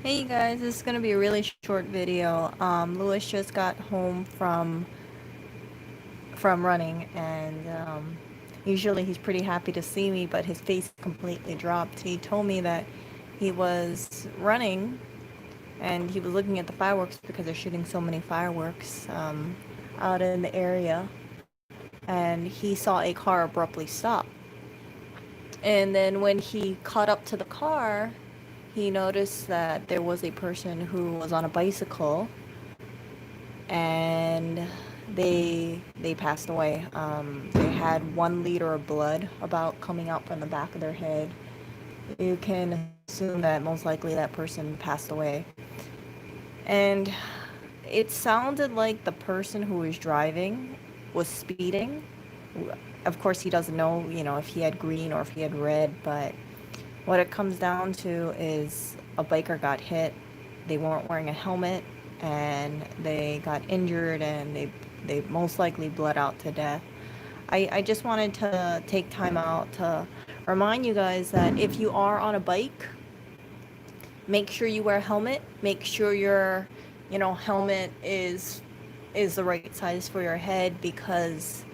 Hey you guys, this is gonna be a really short video. Lewis just got home from running, and usually he's pretty happy to see me, but his face completely dropped. He told me that he was running and he was looking at the fireworks because they're shooting so many fireworks out in the area, and he saw a car abruptly stop. And then when he caught up to the car, he noticed that there was a person who was on a bicycle, and they passed away. They had 1 liter of blood about coming out from the back of their head. You can assume that most likely that person passed away. And it sounded like the person who was driving was speeding. Of course, he doesn't know, if he had green or if he had red, but what it comes down to is a biker got hit. They weren't wearing a helmet, and they got injured, and they most likely bled out to death. I just wanted to take time out to remind you guys that if you are on a bike, make sure you wear a helmet. Make sure your, helmet is the right size for your head, because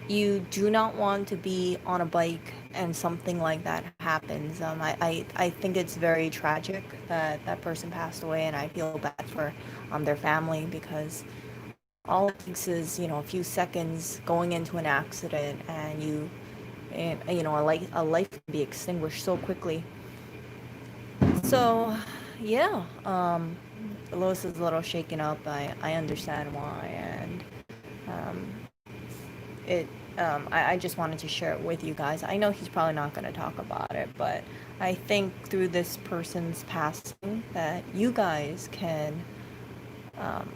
you do not want to be on a bike and something like that happens. I think it's very tragic that that person passed away, and I feel bad for their family, because all it takes is, a few seconds going into an accident, and a life can be extinguished so quickly. So, yeah, Lois is a little shaken up. I understand why, and um, it I just wanted to share it with you guys. I know he's probably not going to talk about it, but I think through this person's passing that you guys can um,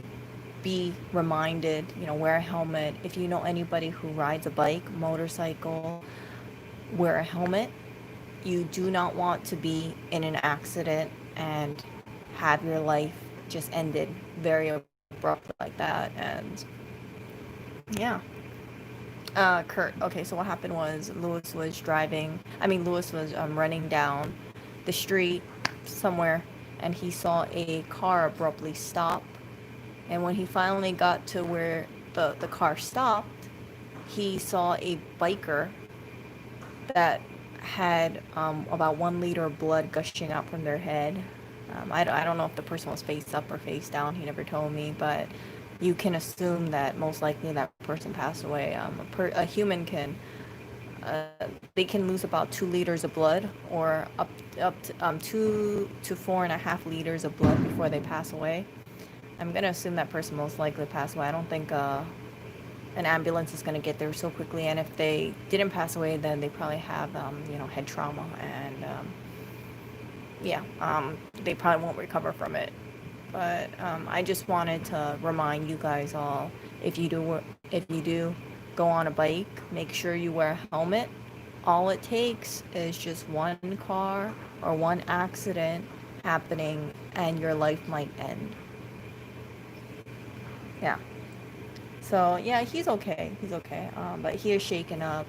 be reminded, wear a helmet. If you know anybody who rides a bike, motorcycle, wear a helmet. You do not want to be in an accident and have your life just ended very abruptly like that. And yeah. Kurt. Okay, so what happened was Lewis was running down the street somewhere, and he saw a car abruptly stop. And when he finally got to where the car stopped, he saw a biker that had about 1 liter of blood gushing out from their head. I don't know if the person was face up or face down. He never told me, but you can assume that most likely that person passed away. A human can uh, they can lose about 2 liters of blood, or up to 2 to 4.5 liters of blood before they pass away. I'm gonna assume that person most likely passed away. I don't think an ambulance is gonna get there so quickly, and if they didn't pass away, then they probably have head trauma, and yeah, they probably won't recover from it. But I just wanted to remind you guys all, if you do go on a bike, make sure you wear a helmet. All it takes is just one car or one accident happening, and your life might end. Yeah. So yeah, he's okay. He's okay. But he is shaken up.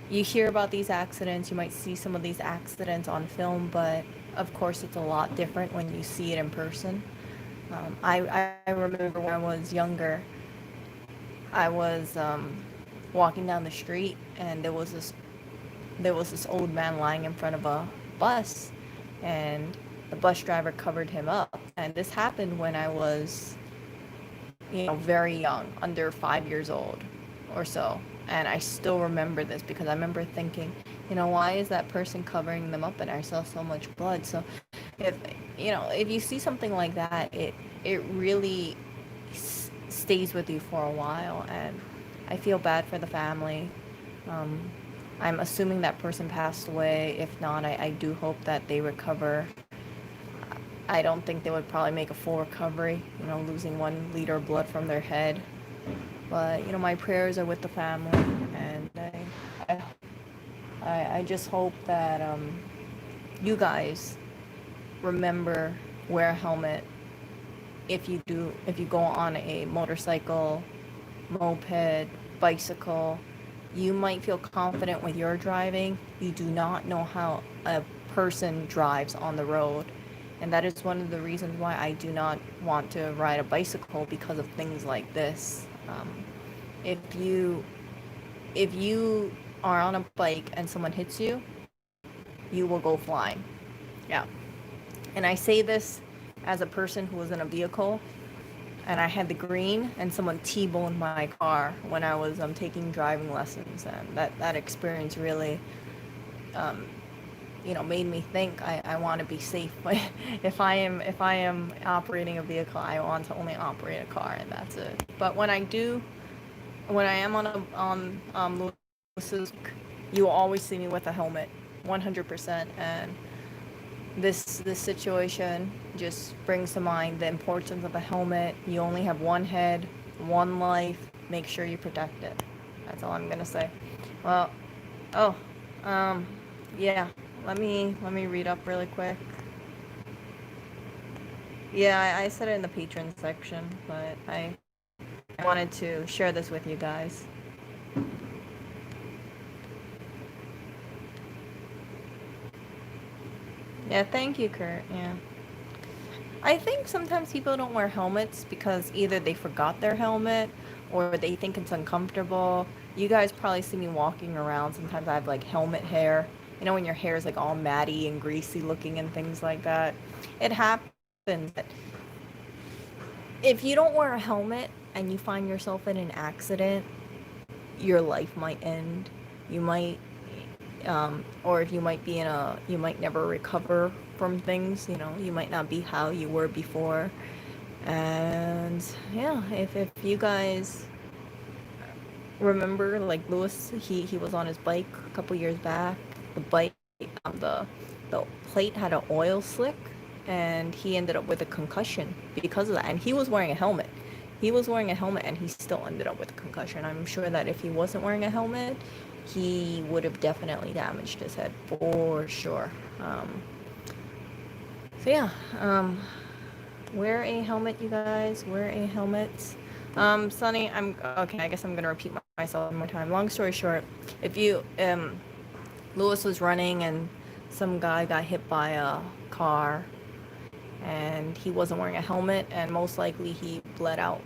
You hear about these accidents. You might see some of these accidents on film, but of course, it's a lot different when you see it in person. I remember when I was younger, I was walking down the street, and there was this old man lying in front of a bus, and the bus driver covered him up. And this happened when I was, very young, under 5 years old or so. And I still remember this because I remember thinking, why is that person covering them up, and I saw so much blood. So if if you see something like that, it really stays with you for a while, and I feel bad for the family. um, I'm assuming that person passed away. If not, I do hope that they recover. I don't think they would probably make a full recovery, losing 1 liter of blood from their head. But my prayers are with the family, and I just hope that you guys remember, wear a helmet. If you go on a motorcycle, moped, bicycle, you might feel confident with your driving. You do not know how a person drives on the road. And that is one of the reasons why I do not want to ride a bicycle, because of things like this. If you if you are on a bike and someone hits you, you will go flying. Yeah. And I say this as a person who was in a vehicle and I had the green and someone T-boned my car when I was taking driving lessons, and that experience really made me think I want to be safe. But if I am operating a vehicle, I want to only operate a car, and that's it. But when I am on Lewis's, you will always see me with a helmet, 100%. And this situation just brings to mind the importance of a helmet. You only have one head, one life. Make sure you protect it. That's all I'm gonna say. Well, oh, yeah. Let me read up really quick. Yeah, I said it in the patron section, but I wanted to share this with you guys. Yeah, thank you, Kurt. Yeah. I think sometimes people don't wear helmets because either they forgot their helmet or they think it's uncomfortable. You guys probably see me walking around. Sometimes I have like helmet hair. You know, when your hair is like all matty and greasy looking and things like that. It happens. If you don't wear a helmet and you find yourself in an accident, your life might end. You might or if you might be you might never recover from things, you might not be how you were before. And yeah, if you guys remember, like Lewis, he was on his bike a couple years back. The bike, the plate had an oil slick, and he ended up with a concussion because of that. And he was wearing a helmet. He was wearing a helmet, and he still ended up with a concussion. I'm sure that if he wasn't wearing a helmet, he would have definitely damaged his head for sure. So yeah, wear a helmet, you guys. Wear a helmet. Sonny, I'm okay. I guess I'm gonna repeat myself one more time. Long story short, if you Lewis was running and some guy got hit by a car, and he wasn't wearing a helmet, and most likely he bled out.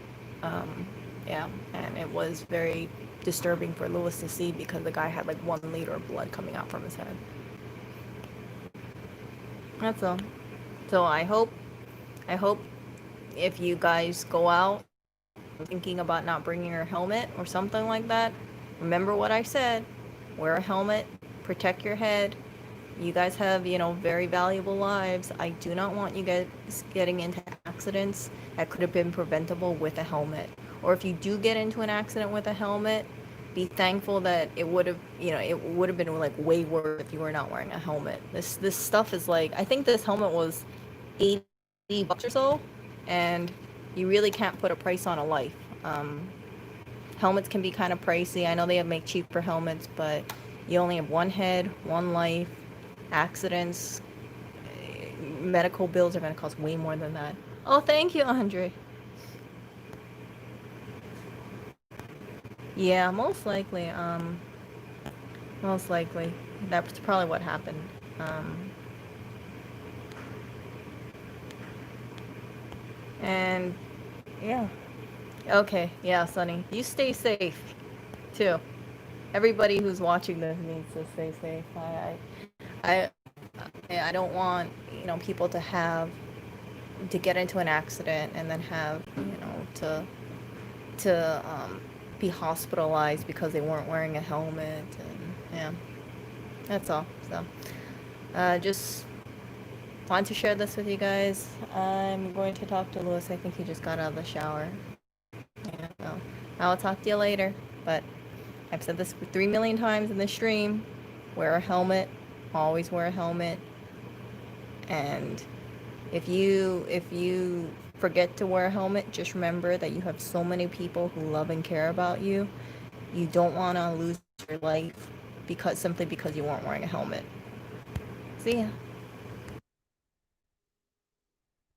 Yeah, and it was very disturbing for Lewis to see because the guy had like 1 liter of blood coming out from his head. That's all. So I hope if you guys go out thinking about not bringing your helmet or something like that, remember what I said. Wear a helmet, protect your head. You guys have, very valuable lives. I do not want you guys getting into accidents that could have been preventable with a helmet. Or if you do get into an accident with a helmet, be thankful that it would have, it would have been like way worse if you were not wearing a helmet. This stuff is like, I think this helmet was $80 or so, and you really can't put a price on a life. Helmets can be kind of pricey. I know they make cheaper helmets, but you only have one head, one life. Accidents, medical bills are going to cost way more than that. Oh, thank you, Andre. Yeah, most likely. Most likely. That's probably what happened. And yeah. Okay, yeah, Sonny. You stay safe too. Everybody who's watching this needs to stay safe. I don't want, people to get into an accident and then have, to be hospitalized because they weren't wearing a helmet. And yeah, that's all. So just want to share this with you guys. I'm going to talk to Lewis. I think he just got out of the shower. Yeah, so I'll talk to you later. But I've said this 3 million times in the stream. Wear a helmet. Always wear a helmet. And if you forget to wear a helmet, just remember that you have so many people who love and care about you. You don't want to lose your life simply because you weren't wearing a helmet. See ya.